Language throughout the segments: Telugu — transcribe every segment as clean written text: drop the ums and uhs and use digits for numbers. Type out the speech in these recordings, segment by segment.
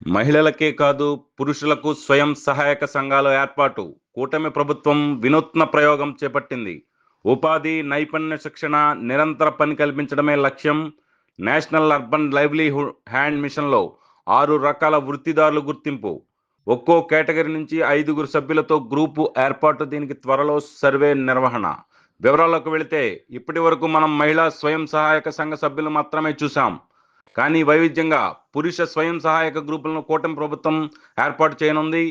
మహిళలకే కాదు, పురుషులకు స్వయం సహాయక సంఘాల ఏర్పాటు. కూటమి ప్రభుత్వం వినూత్న ప్రయోగం చేపట్టింది. ఉపాధి, నైపుణ్య శిక్షణ, నిరంతర పని కల్పించడమే లక్ష్యం. నేషనల్ అర్బన్ లైవ్లీహుడ్ హ్యాండ్ మిషన్‌లో 6 రకాల వృత్తిదారుల గుర్తింపు. ఒక్కో కేటగిరీ నుంచి 5గురు సభ్యులతో గ్రూపు ఏర్పాటు. దీనికి త్వరలో సర్వే నిర్వహణ. వివరాల్లోకి వెళితే, ఇప్పటివరకు మనం మహిళా స్వయం సహాయక సంఘ సభ్యులు మాత్రమే చూసాం. కానీ వైవిధ్యంగా పురుష స్వయం సహాయక గ్రూపులను కూటమి ప్రభుత్వం ఏర్పాటు చేయనుంది.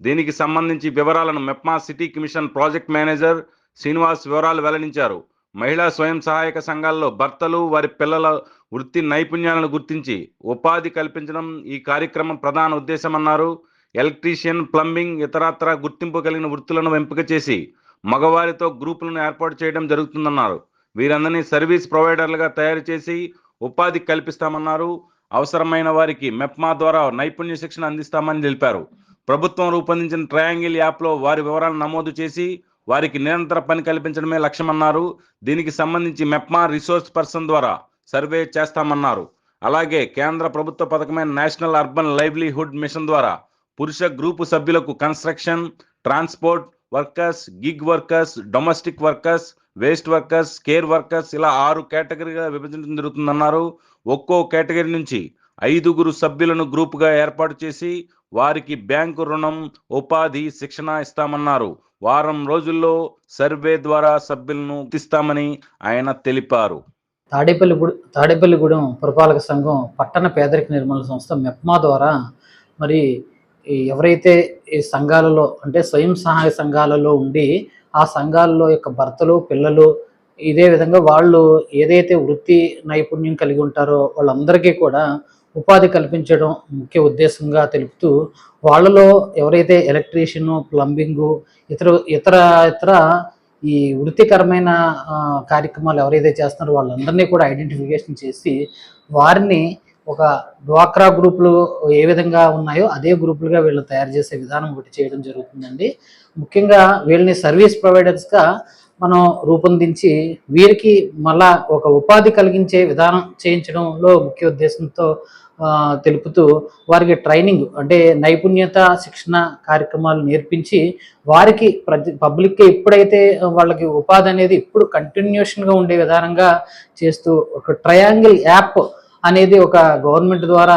దీనికి సంబంధించి వివరాలను MEPMA city commission project manager Srinivas వివరాలు వెల్లడించారు. మహిళా స్వయం సహాయక సంఘాల్లో భర్తలు, వారి పిల్లల వృత్తి నైపుణ్యాలను గుర్తించి ఉపాధి కల్పించడం ఈ కార్యక్రమం ప్రధాన ఉద్దేశమన్నారు. ఎలక్ట్రీషియన్, ప్లంబింగ్, ఇతరత్రా గుర్తింపు కలిగిన వృత్తులను ఎంపిక చేసి మగవారితో గ్రూపులను ఏర్పాటు చేయడం జరుగుతుందన్నారు. వీరందరినీ సర్వీస్ ప్రొవైడర్లుగా తయారు చేసి ఉపాధి కల్పిస్తామన్నారు. అవసరమైన వారికి మెప్మా ద్వారా నైపుణ్య శిక్షణ అందిస్తామని తెలిపారు. ప్రభుత్వం రూపొందించిన ట్రయాంగిల్ యాప్లో వారి వివరాలను నమోదు చేసి వారికి నిరంతర పని కల్పించడమే లక్ష్యమన్నారు. దీనికి సంబంధించి మెప్మా రిసోర్స్ పర్సన్ ద్వారా సర్వే చేస్తామన్నారు. అలాగే కేంద్ర ప్రభుత్వ పథకమైన నేషనల్ అర్బన్ లైవ్లీహుడ్ మిషన్ ద్వారా పురుష గ్రూపు సభ్యులకు construction, transport workers, gig workers, domestic workers, waste workers, care workers ఇలా 6 కేటగిరీగా విభజించడం జరుగుతుందన్నారు. ఒక్కో కేటగిరీ నుంచి 5గురు సభ్యులను గ్రూపుగా ఏర్పాటు చేసి వారికి బ్యాంకు రుణం, ఉపాధి, శిక్షణ ఇస్తామన్నారు. వారం రోజుల్లో సర్వే ద్వారా సభ్యులను గుర్తిస్తామని ఆయన తెలిపారు. తాడేపల్లిగూడెం పురపాలక సంఘం పట్టణ పేదరిక నిర్మూలన సంస్థ మెప్మా ద్వారా మరి ఎవరైతే ఈ సంఘాలలో అంటే స్వయం సహాయ సంఘాలలో ఉండి ఆ సంఘాలలో యొక్క భర్తలు, పిల్లలు ఇదే విధంగా వాళ్ళు ఏదైతే వృత్తి నైపుణ్యం కలిగి ఉంటారో వాళ్ళందరికీ కూడా ఉపాధి కల్పించడం ముఖ్య ఉద్దేశంగా తెలుపుతూ, వాళ్ళలో ఎవరైతే ఎలక్ట్రీషియను, ప్లంబింగు, ఇతర ఇతర ఇతర ఈ వృత్తికరమైన కార్యక్రమాలు ఎవరైతే చేస్తున్నారో వాళ్ళందరినీ కూడా ఐడెంటిఫికేషన్ చేసి వారిని ఒక డ్వాక్రా గ్రూపులు ఏ విధంగా ఉన్నాయో అదే గ్రూపులుగా వీళ్ళు తయారు చేసే విధానం ఒకటి చేయడం జరుగుతుందండి. ముఖ్యంగా వీళ్ళని సర్వీస్ ప్రొవైడర్స్గా మనం రూపొందించి వీరికి మళ్ళా ఒక ఉపాధి కలిగించే విధానం చేయించడంలో ముఖ్య ఉద్దేశంతో తెలుపుతూ వారికి ట్రైనింగ్ అంటే నైపుణ్యత శిక్షణ కార్యక్రమాలు నేర్పించి వారికి పబ్లిక్కి ఎప్పుడైతే వాళ్ళకి ఉపాధి అనేది ఇప్పుడు కంటిన్యూషన్గా ఉండే విధానంగా చేస్తూ ఒక ట్రయాంగిల్ యాప్ అనేది ఒక గవర్నమెంట్ ద్వారా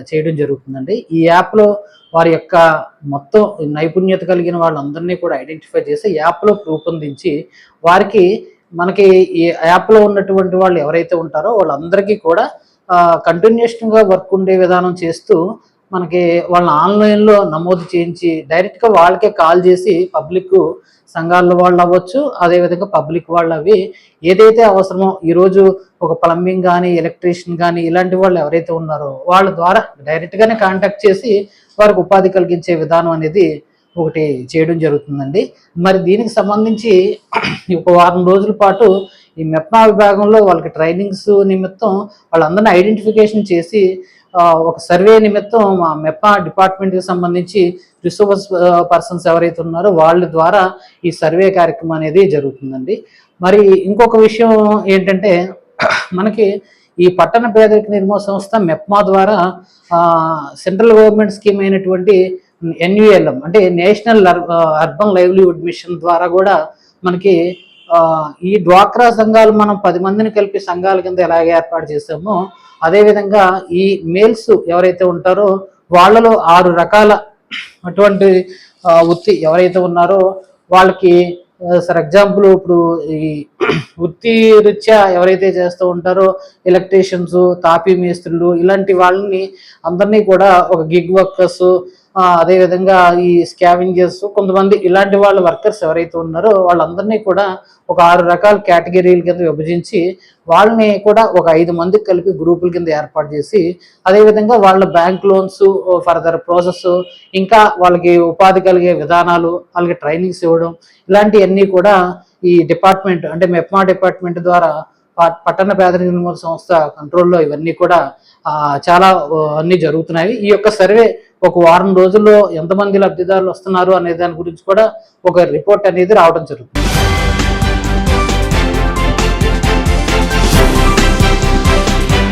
చేయడం జరుగుతుందండి. ఈ యాప్లో వారి యొక్క మొత్తం నైపుణ్యత కలిగిన వాళ్ళందరినీ కూడా ఐడెంటిఫై చేసి యాప్లో రూపొందించి వారికి మనకి ఈ యాప్లో ఉన్నటువంటి వాళ్ళు ఎవరైతే ఉంటారో వాళ్ళందరికీ కూడా కంటిన్యూషన్గా వర్క్ ఉండే విధానం చేస్తూ మనకి వాళ్ళని ఆన్లైన్లో నమోదు చేయించి డైరెక్ట్గా వాళ్ళకే కాల్ చేసి పబ్లిక్ సంఘాల వాళ్ళు అవ్వచ్చు, అదేవిధంగా పబ్లిక్ వాళ్ళు అవి ఏదైతే అవసరమో ఈరోజు ఒక ప్లంబింగ్ కానీ, ఎలక్ట్రీషియన్ కానీ ఇలాంటి వాళ్ళు ఎవరైతే ఉన్నారో వాళ్ళ ద్వారా డైరెక్ట్గానే కాంటాక్ట్ చేసి వారికి ఉపాధి కలిగించే విధానం అనేది ఒకటి చేయడం జరుగుతుందండి. మరి దీనికి సంబంధించి ఒక వారం రోజుల పాటు ఈ మెప్మా విభాగంలో వాళ్ళకి ట్రైనింగ్స్ నిమిత్తం వాళ్ళందరినీ ఐడెంటిఫికేషన్ చేసి ఒక సర్వే నిమిత్తం మా మెప్మా డిపార్ట్మెంట్కి సంబంధించి రిసోర్స్ పర్సన్స్ ఎవరైతే ఉన్నారో వాళ్ళ ద్వారా ఈ సర్వే కార్యక్రమం అనేది జరుగుతుందండి. మరి ఇంకొక విషయం ఏంటంటే మనకి ఈ పట్టణ పేదరిక నిర్మూలన సంస్థ మెప్మా ద్వారా సెంట్రల్ గవర్నమెంట్ స్కీమ్ అయినటువంటి NULM అంటే నేషనల్ అర్బన్ లైవ్లీహుడ్ మిషన్ ద్వారా కూడా మనకి ఈ డ్వాక్రా సంఘాలు మనం 10 మందిని కలిపి సంఘాల కింద ఎలాగ ఏర్పాటు చేసామో అదేవిధంగా ఈ మేల్స్ ఎవరైతే ఉంటారో వాళ్ళలో 6 రకాల అటువంటి వృత్తి ఎవరైతే ఉన్నారో వాళ్ళకి ఫర్ ఎగ్జాంపుల్ ఇప్పుడు ఈ వృత్తి రీత్యా ఎవరైతే చేస్తూ ఉంటారో ఎలక్ట్రీషియన్స్, తాపీ మేస్త్రులు ఇలాంటి వాళ్ళని అందరినీ కూడా ఒక గిగ్ వర్కర్స్, అదేవిధంగా ఈ స్కావెంజర్స్ కొంతమంది ఇలాంటి వాళ్ళ వర్కర్స్ ఎవరైతే ఉన్నారో వాళ్ళందరినీ కూడా ఒక 6 రకాల కేటగిరీల కింద విభజించి వాళ్ళని కూడా ఒక 5 మందికి కలిపి గ్రూపుల కింద ఏర్పాటు చేసి అదేవిధంగా వాళ్ళ బ్యాంక్ లోన్స్ ఫర్దర్ ప్రాసెస్ ఇంకా వాళ్ళకి ఉపాధి కలిగే విధానాలు వాళ్ళకి ట్రైనింగ్స్ ఇవ్వడం ఇలాంటివన్నీ కూడా ఈ డిపార్ట్మెంట్ అంటే మెప్మా డిపార్ట్మెంట్ ద్వారా పట్టణ పేదరిక నిర్మూలన సంస్థ కంట్రోల్లో ఇవన్నీ కూడా చాలా అన్నీ జరుగుతున్నాయి. ఈ యొక్క సర్వే ఒక వారం రోజుల్లో ఎంతమంది లబ్ధిదారులు వస్తున్నారు అనే దాని గురించి కూడా ఒక రిపోర్ట్ అనేది రావడం జరుగుతుంది.